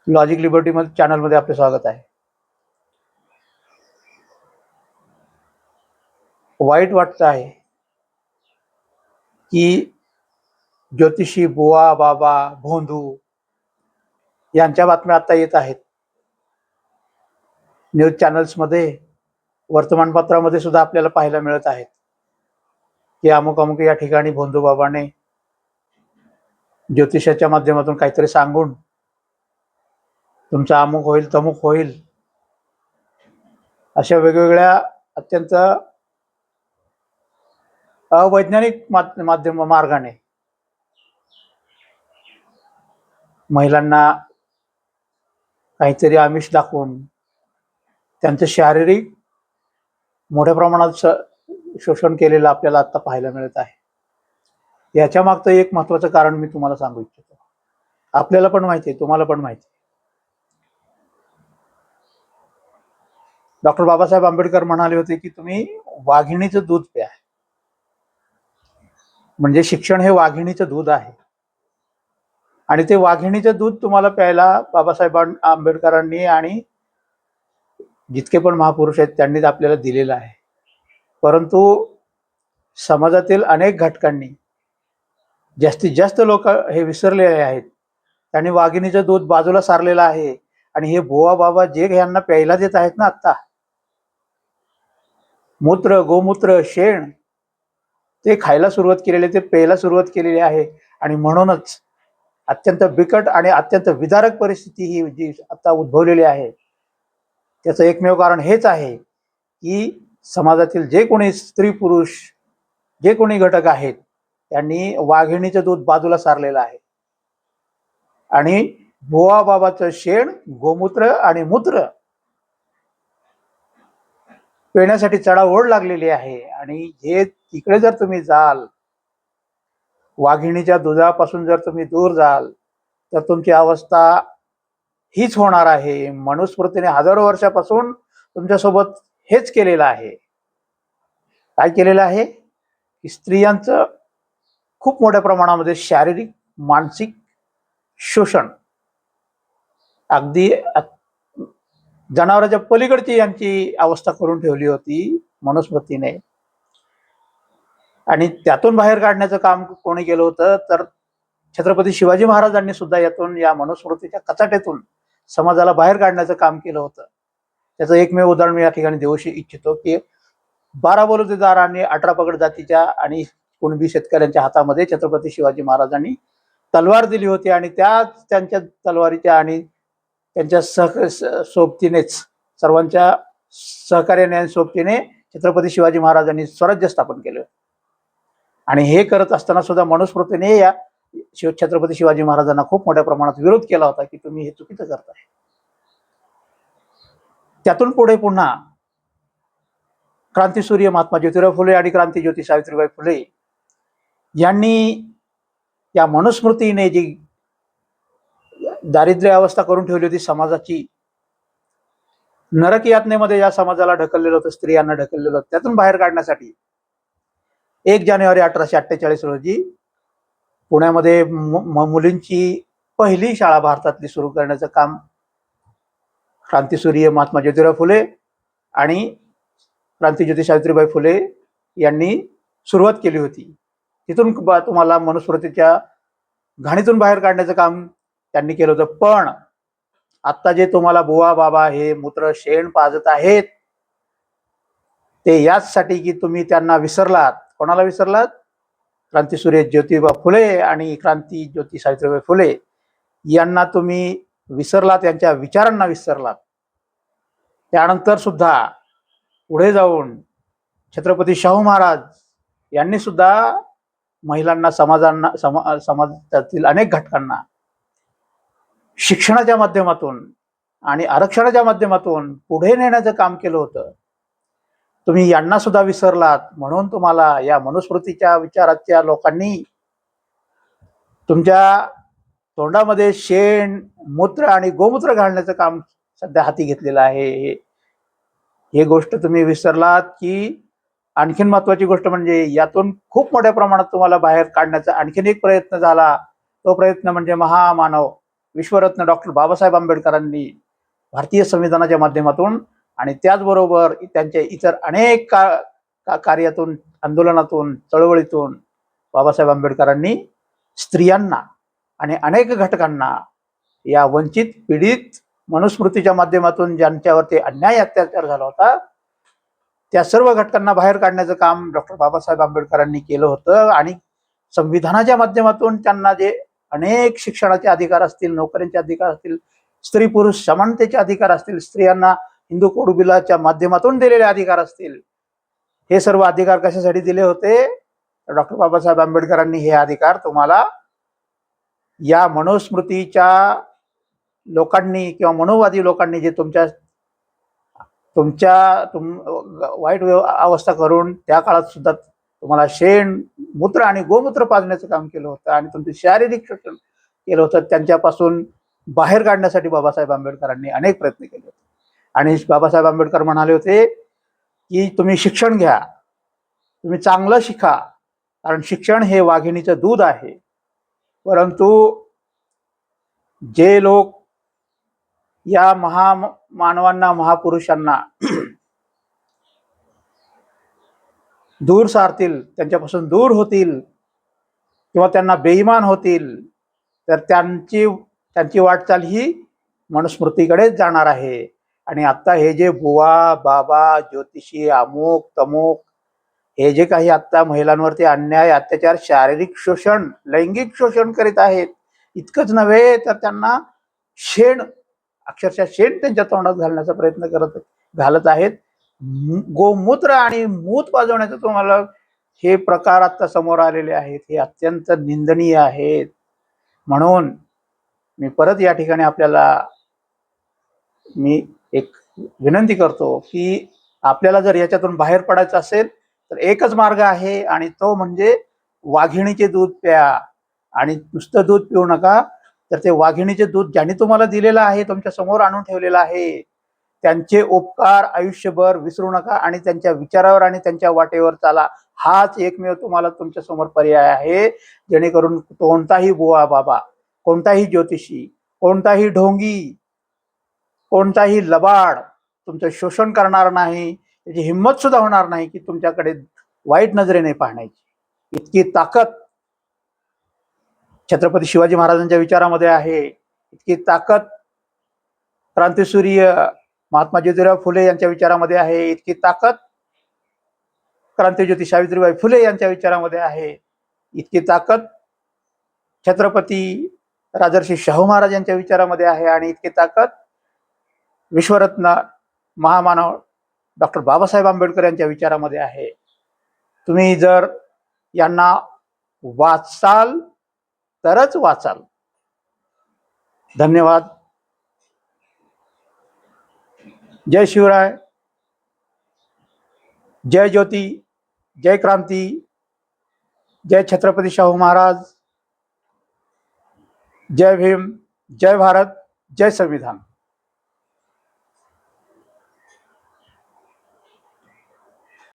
Logic liberty चॅनलमध्ये आपले स्वागत आहे. वाईट वाटतं आहे की ज्योतिषी बुवा बाबा भोंदू यांच्या बातम्या आता येत आहेत. न्यूज चॅनल्समध्ये, वर्तमानपत्रामध्ये सुद्धा आपल्याला पाहायला मिळत आहेत की अमुक अमुक या ठिकाणी भोंदू बाबाने ज्योतिषाच्या माध्यमातून काहीतरी सांगून तुमचा अमुक होईल तमुक होईल अशा वेगवेगळ्या अत्यंत अवैज्ञानिक माध्यम मार्गाने महिलांना काहीतरी आमिष दाखवून त्यांचं शारीरिक मोठ्या प्रमाणात शोषण केलेलं आपल्याला आता पाहायला मिळत आहे. याच्या मागचं एक महत्वाचं कारण मी तुम्हाला सांगू इच्छितो. आपल्याला पण माहिती आहे, तुम्हाला पण माहिती आहे. डॉक्टर बाबासाहेब आंबेडकर म्हणाले होते की तुम्ही वाघिणीचं दूध प्या. म्हणजे शिक्षण हे वाघिणीचं दूध आहे आणि ते वाघिणीचं दूध तुम्हाला प्यायला बाबासाहेब आंबेडकरांनी आणि जितके पण महापुरुष आहेत त्यांनीच आपल्याला दिलेलं आहे. परंतु समाजातील अनेक घटकांनी, जास्तीत जास्त लोक हे विसरलेले आहेत. त्यांनी वाघिणीचं दूध बाजूला सारलेलं आहे आणि हे बुवा बाबा जे यांना प्यायला देत आहेत ना, आता मूत्र, गोमूत्र, शेण ते खायला सुरुवात केलेले, ते प्यायला सुरुवात केलेली आहे. आणि म्हणूनच अत्यंत बिकट आणि अत्यंत विदारक परिस्थिती ही जी आता उद्भवलेली आहे त्याचं एकमेव कारण हेच आहे की समाजातील जे कोणी स्त्री पुरुष जे कोणी घटक आहेत त्यांनी वाघिणीचं दूध बाजूला सारलेलं आहे आणि बुवा बाबाचं शेण, गोमूत्र आणि मूत्र पिण्यासाठी चढाओढ लागलेली आहे. आणि हे तिकडे जर तुम्ही जाल, वाघिणीच्या दुधापासून जर तुम्ही दूर जाल तर तुमची अवस्था हीच होणार आहे. मनुस्मृतीने हजारो वर्षापासून तुमच्यासोबत हेच केलेलं आहे. काय केलेलं आहे की स्त्रियांचं खूप मोठ्या प्रमाणामध्ये शारीरिक, मानसिक शोषण, अगदी जनावरांच्या पलीकडची यांची अवस्था करून ठेवली होती मनुस्मृतीने. आणि त्यातून बाहेर काढण्याचं काम कोणी केलं होतं तर छत्रपती शिवाजी महाराजांनी सुद्धा यातून, या मनुस्मृतीच्या कचाट्यातून समाजाला बाहेर काढण्याचं काम केलं होतं. त्याचं एकमेव उदाहरण मी या ठिकाणी देऊ इच्छितो की 12 बलुतेदार आणि 18 पगड जातीच्या आणि कुणबी शेतकऱ्यांच्या हातामध्ये छत्रपती शिवाजी महाराजांनी तलवार दिली होती आणि त्यांच्या तलवारीच्या आणि त्यांच्या सोबतीनेच, सर्वांच्या सहकार्याने आणि सोबतीने छत्रपती शिवाजी महाराजांनी स्वराज्य स्थापन केलं. आणि हे करत असताना सुद्धा मनुस्मृतीने या छत्रपती शिवाजी महाराजांना खूप मोठ्या प्रमाणात विरोध केला होता की तुम्ही हे चुकीचं करताय. त्यातून पुढे पुन्हा क्रांतीसूर्य महात्मा ज्योतिराव फुले आणि क्रांतीज्योती सावित्रीबाई फुले यांनी या मनुस्मृतीने जी दारिद्र्य अवस्था करून ठेवली होती समाजाची, नरक यातनेमध्ये या समाजाला ढकललेलं होतं, स्त्रियांना ढकललेलं होतं, त्यातून बाहेर काढण्यासाठी 1 जानेवारी 1848 रोजी पुण्यामध्ये मुलींची पहिली शाळा भारतातली सुरू करण्याचं काम क्रांतीसूर्य महात्मा ज्योतिराव फुले आणि क्रांतीज्योती सावित्रीबाई फुले यांनी सुरुवात केली होती. तिथून तुम्हाला मनुस्मृतीच्या घाणीतून बाहेर काढण्याचं काम त्यांनी केलं होतं. पण आता जे तुम्हाला बुवा बाबा हे मूत्र शेण पाजत आहेत ते याचसाठी की तुम्ही त्यांना विसरलात. कोणाला विसरलात? क्रांतीसूर्य ज्योतिबा फुले आणि क्रांतीज्योती सावित्रीबाई फुले यांना तुम्ही विसरलात, यांच्या विचारांना विसरलात. त्यानंतर सुद्धा पुढे जाऊन छत्रपती शाहू महाराज यांनी सुद्धा महिलांना, समाजातील अनेक घटकांना शिक्षणाच्या माध्यमातून आणि आरक्षणाच्या माध्यमातून पुढे नेण्याचं काम केलं होतं. तुम्ही यांना सुद्धा विसरलात. म्हणून तुम्हाला या मनुस्मृतीच्या विचाराच्या लोकांनी तुमच्या तोंडामध्ये शेण, मूत्र आणि गोमूत्र घालण्याचं काम सध्या हाती घेतलेलं आहे. हे गोष्ट तुम्ही विसरलात की आणखीन महत्वाची गोष्ट म्हणजे यातून खूप मोठ्या प्रमाणात तुम्हाला बाहेर काढण्याचा आणखीन एक प्रयत्न झाला. तो प्रयत्न म्हणजे महामानव विश्वरत्न डॉक्टर बाबासाहेब आंबेडकरांनी भारतीय संविधानाच्या माध्यमातून आणि त्याचबरोबर त्यांच्या इतर अनेक कार्यातून, आंदोलनातून, चळवळीतून बाबासाहेब आंबेडकरांनी स्त्रियांना आणि अनेक घटकांना, या वंचित पीडित मनुस्मृतीच्या माध्यमातून ज्यांच्यावरती अन्याय अत्याचार झाला होता, त्या सर्व घटकांना बाहेर काढण्याचं काम डॉक्टर बाबासाहेब आंबेडकरांनी केलं होतं. आणि संविधानाच्या माध्यमातून त्यांना जे अनेक शिक्षणाचे अधिकार असतील, नोकऱ्यांचे अधिकार असतील, स्त्री पुरुष समानतेचे अधिकार असतील, स्त्रियांना हिंदू कोड बिलाच्या माध्यमातून दिलेले अधिकार असतील, हे सर्व अधिकार कशासाठी दिले होते? डॉक्टर बाबासाहेब आंबेडकरांनी हे अधिकार तुम्हाला या मनुस्मृतीच्या लोकांनी किंवा मनोवादी लोकांनी जे वाईट अवस्था करून त्या काळात सुद्धा तुम्हाला शेण, मूत्र आणि गोमूत्र पाजण्याचं काम केलं होतं आणि तुमचे शारीरिक शोषण केलं होतं, त्यांच्यापासून बाहेर काढण्यासाठी बाबासाहेब आंबेडकरांनी अनेक प्रयत्न केले होते. आणि बाबासाहेब आंबेडकर म्हणाले होते की तुम्ही शिक्षण घ्या, तुम्ही चांगलं शिका, कारण शिक्षण हे वाघिणीचं दूध आहे. परंतु जे लोक या महामानवांना, महापुरुषांना दूर सारतील, त्यांच्यापासून दूर होतील किंवा त्यांना बेईमान होतील, तर त्यांची वाटचाल ही मनुस्मृतीकडेच जाणार आहे. आणि आता हे जे बुवा, बाबा, ज्योतिषी, अमुक तमुक, हे जे काही आता महिलांवरती अन्याय, अत्याचार, शारीरिक शोषण, लैंगिक शोषण करीत आहेत, इतकंच नव्हे तर त्यांना शेण, अक्षरशः शेण त्यांच्या तोंडात घालण्याचा प्रयत्न घालत आहेत. गोमूत्र आणि मूत पाजवण्याचं तुम्हाला हे प्रकार आता समोर आलेले आहेत, हे अत्यंत निंदनीय आहेत. म्हणून मी परत या ठिकाणी मी एक विनंती करतो की आपल्याला जर याच्यातून बाहेर पडायचं असेल तर एकच मार्ग आहे, आणि तो म्हणजे वाघिणीचे दूध प्या. आणि नुसतं दूध पिऊ नका, तर ते वाघिणीचे दूध ज्यांनी तुम्हाला दिलेलं आहे, तुमच्या समोर आणून ठेवलेलं आहे, त्यांचे उपकार आयुष्यभर विसरू नका आणि त्यांच्या विचारावर आणि त्यांच्या वाटेवर चाला. हाच एकमेव तुम्हाला तुमच्या समोर पर्याय आहे, जेणेकरून कोणताही बुवा बाबा, कोणताही ज्योतिषी, कोणताही ढोंगी, कोणताही लबाड तुमचं शोषण करणार नाही, त्याची हिंमत सुद्धा होणार नाही की तुमच्याकडे वाईट नजरेने पाहण्याची. इतकी ताकद छत्रपती शिवाजी महाराजांच्या विचारामध्ये आहे, इतकी ताकद क्रांतिसूर्य महात्मा ज्योतिराव फुले यांच्या विचारामध्ये आहे, इतकी ताकद क्रांतिज्योती सावित्रीबाई फुले यांच्या विचारामध्ये आहे, इतकी ताकद छत्रपती राजर्षी शाहू महाराज यांच्या विचारामध्ये आहे, आणि इतकी ताकद विश्वरत्न महामानव डॉक्टर बाबासाहेब आंबेडकर यांच्या विचारामध्ये आहे. तुम्ही जर यांना वाचाल तरच वाचाल. धन्यवाद. जय शिवराय, जय ज्योती, जय क्रांती, जय छत्रपती शाहू महाराज, जय भीम, जय भारत, जय संविधान.